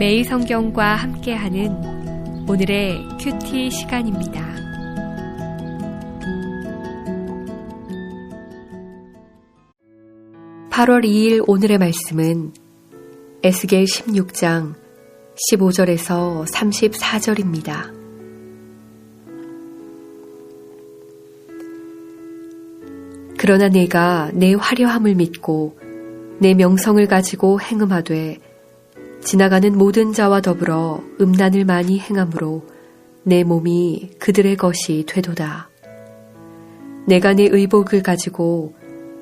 매일 성경과 함께하는 오늘의 큐티 시간입니다. (8월 2일) 오늘의 말씀은 에스겔 16장 15절에서 34절입니다. 그러나 내가 내 화려함을 믿고 내 명성을 가지고 행음하되 지나가는 모든 자와 더불어 음란을 많이 행함으로 내 몸이 그들의 것이 되도다. 내가 내 의복을 가지고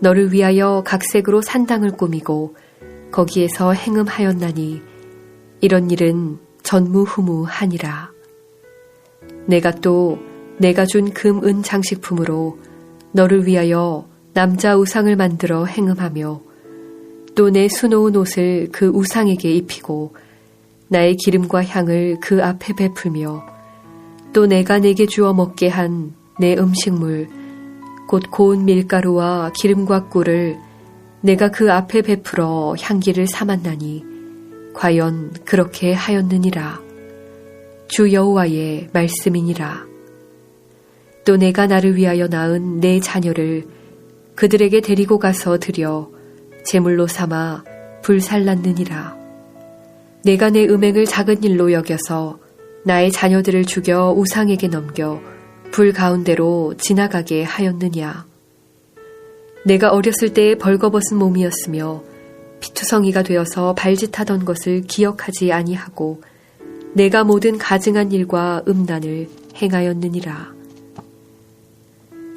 너를 위하여 각색으로 산당을 꾸미고 거기에서 행음하였나니 이런 일은 전무후무하니라. 내가 또 내가 준 금, 은 장식품으로 너를 위하여 남자 우상을 만들어 행음하며 또 내 수놓은 옷을 그 우상에게 입히고 나의 기름과 향을 그 앞에 베풀며 또 내가 내게 주어 먹게 한 내 음식물 곧 고운 밀가루와 기름과 꿀을 내가 그 앞에 베풀어 향기를 삼았나니 과연 그렇게 하였느니라. 주 여호와의 말씀이니라. 또 내가 나를 위하여 낳은 내 자녀를 그들에게 데리고 가서 드려 제물로 삼아 불살랐느니라. 내가 내 음행을 작은 일로 여겨서 나의 자녀들을 죽여 우상에게 넘겨 불 가운데로 지나가게 하였느냐. 내가 어렸을 때에 벌거벗은 몸이었으며 피투성이가 되어서 발짓하던 것을 기억하지 아니하고 내가 모든 가증한 일과 음란을 행하였느니라.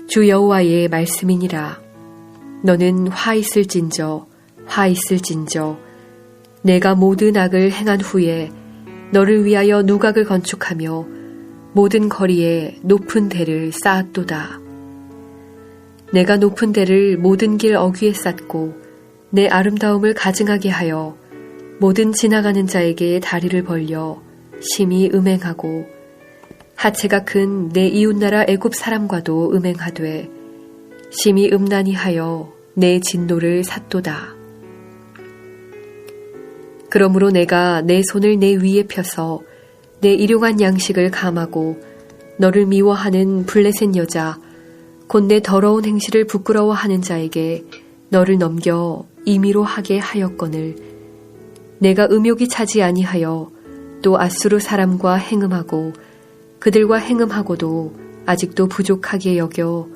주 여호와의 말씀이니라. 너는 화 있을진저 내가 모든 악을 행한 후에 너를 위하여 누각을 건축하며 모든 거리에 높은 대를 쌓았도다. 내가 높은 대를 모든 길 어귀에 쌓고 내 아름다움을 가증하게 하여 모든 지나가는 자에게 다리를 벌려 심히 음행하고 하체가 큰 내 이웃나라 애굽 사람과도 음행하되 심히 음란히 하여 내 진노를 샀도다. 그러므로 내가 내 손을 내 위에 펴서 내 일용한 양식을 감하고 너를 미워하는 블레셋 여자 곧 내 더러운 행실을 부끄러워하는 자에게 너를 넘겨 임의로 하게 하였거늘 내가 음욕이 차지 아니하여 또 앗수르 사람과 행음하고 그들과 행음하고도 아직도 부족하게 여겨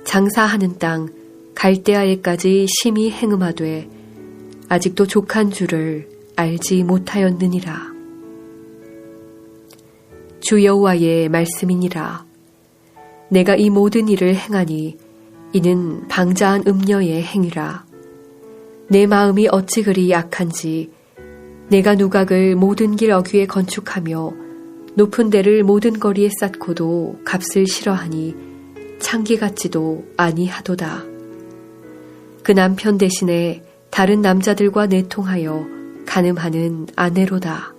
장사하는 땅 갈대아에까지 심히 행음하되 아직도 족한 줄을 알지 못하였느니라. 주 여호와의 말씀이니라. 내가 이 모든 일을 행하니 이는 방자한 음녀의 행위라. 내 마음이 어찌 그리 약한지 내가 누각을 모든 길 어귀에 건축하며 높은 데를 모든 거리에 쌓고도 값을 싫어하니 창기 같지도 아니하도다. 그 남편 대신에 다른 남자들과 내통하여 간음하는 아내로다.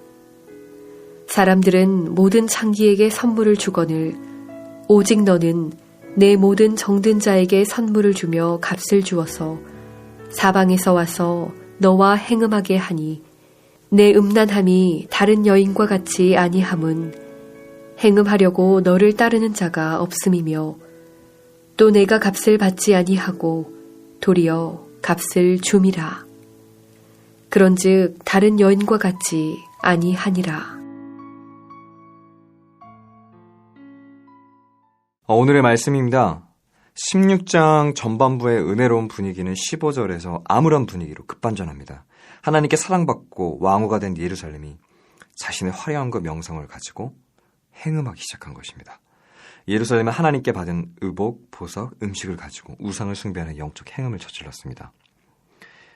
사람들은 모든 창기에게 선물을 주거늘 오직 너는 내 모든 정든 자에게 선물을 주며 값을 주어서 사방에서 와서 너와 행음하게 하니 내 음란함이 다른 여인과 같이 아니함은 행음하려고 너를 따르는 자가 없음이며 또 내가 값을 받지 아니하고 도리어 값을 줌이라. 그런즉 다른 여인과 같지 아니하니라. 오늘의 말씀입니다. 16장 전반부의 은혜로운 분위기는 15절에서 암울한 분위기로 급반전합니다. 하나님께 사랑받고 왕후가 된 예루살렘이 자신의 화려함과 명성을 가지고 행음하기 시작한 것입니다. 예루살렘은 하나님께 받은 의복, 보석, 음식을 가지고 우상을 숭배하는 영적 행음을 저질렀습니다.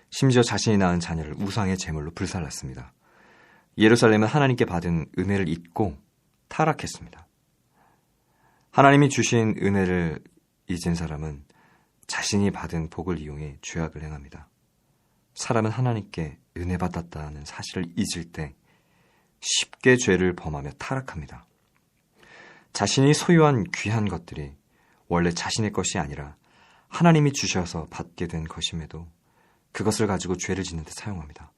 심지어 자신이 낳은 자녀를 우상의 제물로 불살랐습니다. 예루살렘은 하나님께 받은 은혜를 잊고 타락했습니다. 하나님이 주신 은혜를 잊은 사람은 자신이 받은 복을 이용해 죄악을 행합니다. 사람은 하나님께 은혜 받았다는 사실을 잊을 때 쉽게 죄를 범하며 타락합니다. 자신이 소유한 귀한 것들이 원래 자신의 것이 아니라 하나님이 주셔서 받게 된 것임에도 그것을 가지고 죄를 짓는 데 사용합니다.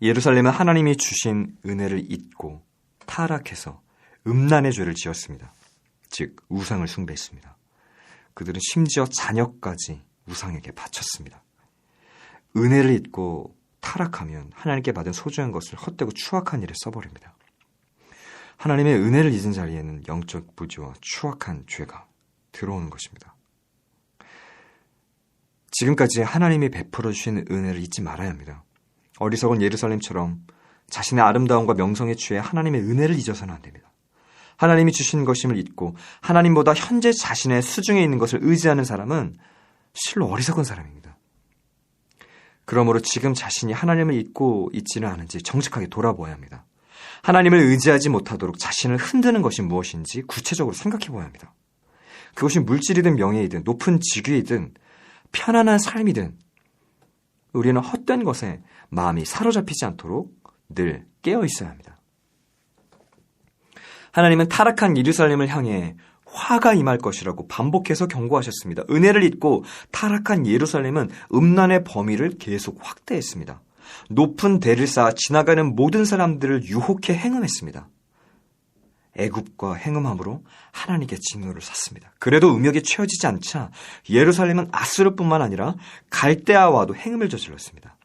예루살렘은 하나님이 주신 은혜를 잊고 타락해서 음란의 죄를 지었습니다. 즉 우상을 숭배했습니다. 그들은 심지어 자녀까지 우상에게 바쳤습니다. 은혜를 잊고 타락하면 하나님께 받은 소중한 것을 헛되고 추악한 일에 써버립니다. 하나님의 은혜를 잊은 자리에는 영적 부지와 추악한 죄가 들어오는 것입니다. 지금까지 하나님이 베풀어 주신 은혜를 잊지 말아야 합니다. 어리석은 예루살렘처럼 자신의 아름다움과 명성에 취해 하나님의 은혜를 잊어서는 안 됩니다. 하나님이 주신 것임을 잊고 하나님보다 현재 자신의 수중에 있는 것을 의지하는 사람은 실로 어리석은 사람입니다. 그러므로 지금 자신이 하나님을 잊고 있지는 않은지 정직하게 돌아보아야 합니다. 하나님을 의지하지 못하도록 자신을 흔드는 것이 무엇인지 구체적으로 생각해 보아야 합니다. 그것이 물질이든 명예이든 높은 직위이든 편안한 삶이든 우리는 헛된 것에 마음이 사로잡히지 않도록 늘 깨어 있어야 합니다. 하나님은 타락한 예루살렘을 향해 화가 임할 것이라고 반복해서 경고하셨습니다. 은혜를 잊고 타락한 예루살렘은 음란의 범위를 계속 확대했습니다. 높은 대를 쌓아 지나가는 모든 사람들을 유혹해 행음했습니다. 애굽과 행음함으로 하나님께 진노를 샀습니다. 그래도 음욕에 채워지지 않자 예루살렘은 아수르뿐만 아니라 갈대아와도 행음을 저질렀습니다.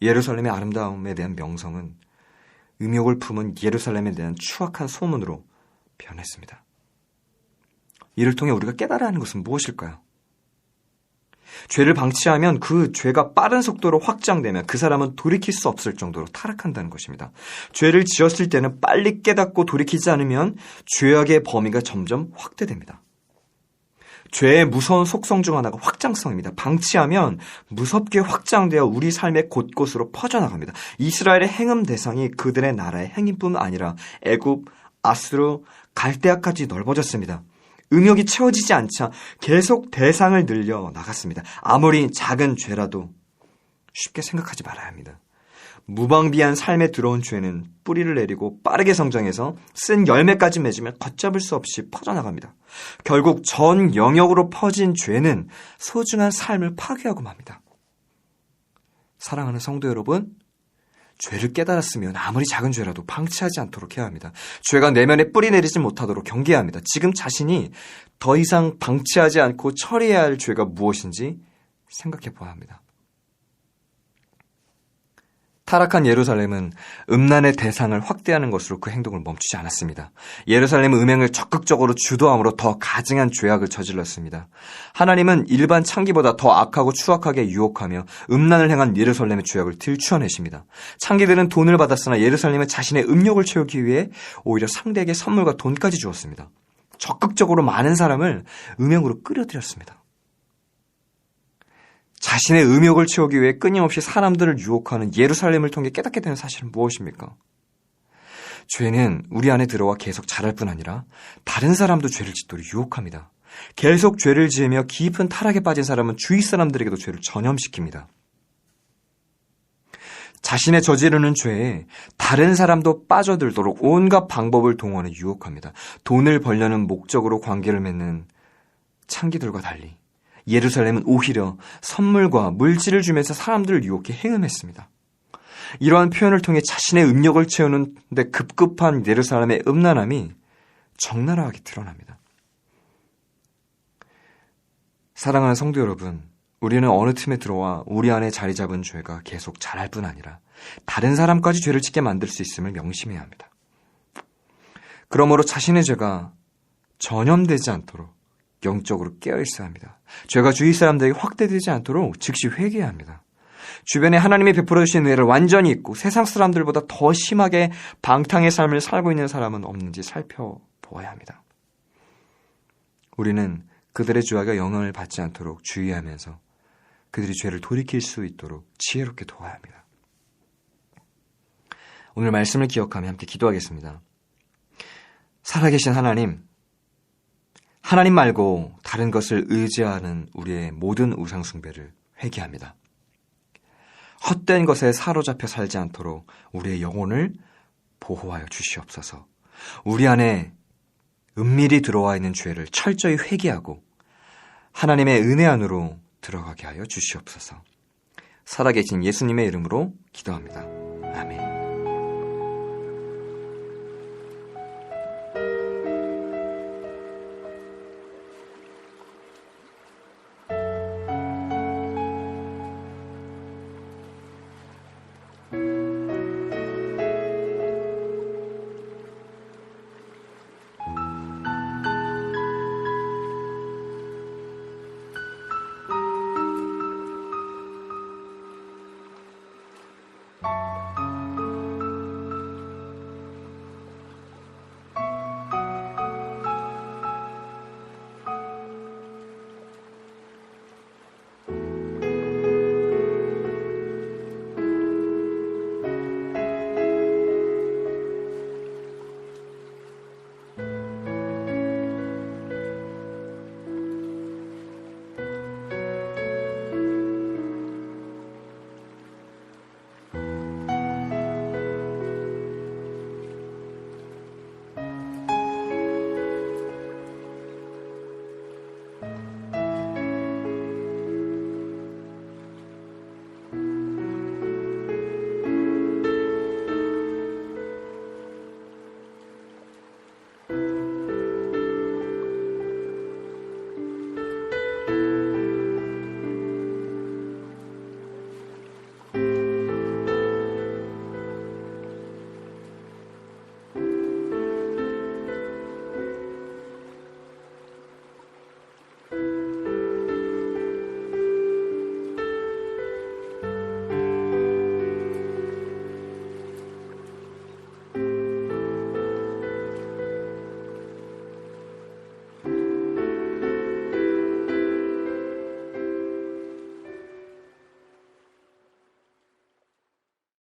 예루살렘의 아름다움에 대한 명성은 음욕을 품은 예루살렘에 대한 추악한 소문으로 변했습니다. 이를 통해 우리가 깨달아야 하는 것은 무엇일까요? 죄를 방치하면 그 죄가 빠른 속도로 확장되면 그 사람은 돌이킬 수 없을 정도로 타락한다는 것입니다. 죄를 지었을 때는 빨리 깨닫고 돌이키지 않으면 죄악의 범위가 점점 확대됩니다. 죄의 무서운 속성 중 하나가 확장성입니다. 방치하면 무섭게 확장되어 우리 삶의 곳곳으로 퍼져나갑니다. 이스라엘의 행음 대상이 그들의 나라의 행위뿐 아니라 애굽, 아수르, 갈대아까지 넓어졌습니다. 음욕이 채워지지 않자 계속 대상을 늘려 나갔습니다. 아무리 작은 죄라도 쉽게 생각하지 말아야 합니다. 무방비한 삶에 들어온 죄는 뿌리를 내리고 빠르게 성장해서 쓴 열매까지 맺으면 걷잡을 수 없이 퍼져나갑니다. 결국 전 영역으로 퍼진 죄는 소중한 삶을 파괴하고 맙니다. 사랑하는 성도 여러분, 죄를 깨달았으면 아무리 작은 죄라도 방치하지 않도록 해야 합니다. 죄가 내면에 뿌리 내리지 못하도록 경계해야 합니다. 지금 자신이 더 이상 방치하지 않고 처리해야 할 죄가 무엇인지 생각해 보아야 합니다. 타락한 예루살렘은 음란의 대상을 확대하는 것으로 그 행동을 멈추지 않았습니다. 예루살렘은 음행을 적극적으로 주도함으로 더 가증한 죄악을 저질렀습니다. 하나님은 일반 창기보다 더 악하고 추악하게 유혹하며 음란을 행한 예루살렘의 죄악을 들추어내십니다. 창기들은 돈을 받았으나 예루살렘은 자신의 음욕을 채우기 위해 오히려 상대에게 선물과 돈까지 주었습니다. 적극적으로 많은 사람을 음행으로 끌어들였습니다. 자신의 음욕을 채우기 위해 끊임없이 사람들을 유혹하는 예루살렘을 통해 깨닫게 되는 사실은 무엇입니까? 죄는 우리 안에 들어와 계속 자랄 뿐 아니라 다른 사람도 죄를 짓도록 유혹합니다. 계속 죄를 지으며 깊은 타락에 빠진 사람은 주위 사람들에게도 죄를 전염시킵니다. 자신의 저지르는 죄에 다른 사람도 빠져들도록 온갖 방법을 동원해 유혹합니다. 돈을 벌려는 목적으로 관계를 맺는 창기들과 달리 예루살렘은 오히려 선물과 물질을 주면서 사람들을 유혹해 행음했습니다. 이러한 표현을 통해 자신의 음욕을 채우는 데 급급한 예루살렘의 음란함이 적나라하게 드러납니다. 사랑하는 성도 여러분, 우리는 어느 틈에 들어와 우리 안에 자리 잡은 죄가 계속 자랄 뿐 아니라 다른 사람까지 죄를 짓게 만들 수 있음을 명심해야 합니다. 그러므로 자신의 죄가 전염되지 않도록 영적으로 깨어있어야 합니다. 죄가 주위 사람들에게 확대되지 않도록 즉시 회개해야 합니다. 주변에 하나님이 베풀어 주신 은혜를 완전히 잊고 세상 사람들보다 더 심하게 방탕의 삶을 살고 있는 사람은 없는지 살펴보아야 합니다. 우리는 그들의 죄악에 영향을 받지 않도록 주의하면서 그들이 죄를 돌이킬 수 있도록 지혜롭게 도와야 합니다. 오늘 말씀을 기억하며 함께 기도하겠습니다. 살아계신 하나님, 하나님 말고 다른 것을 의지하는 우리의 모든 우상 숭배를 회개합니다. 헛된 것에 사로잡혀 살지 않도록 우리의 영혼을 보호하여 주시옵소서. 우리 안에 은밀히 들어와 있는 죄를 철저히 회개하고 하나님의 은혜 안으로 들어가게 하여 주시옵소서. 살아계신 예수님의 이름으로 기도합니다. 아멘.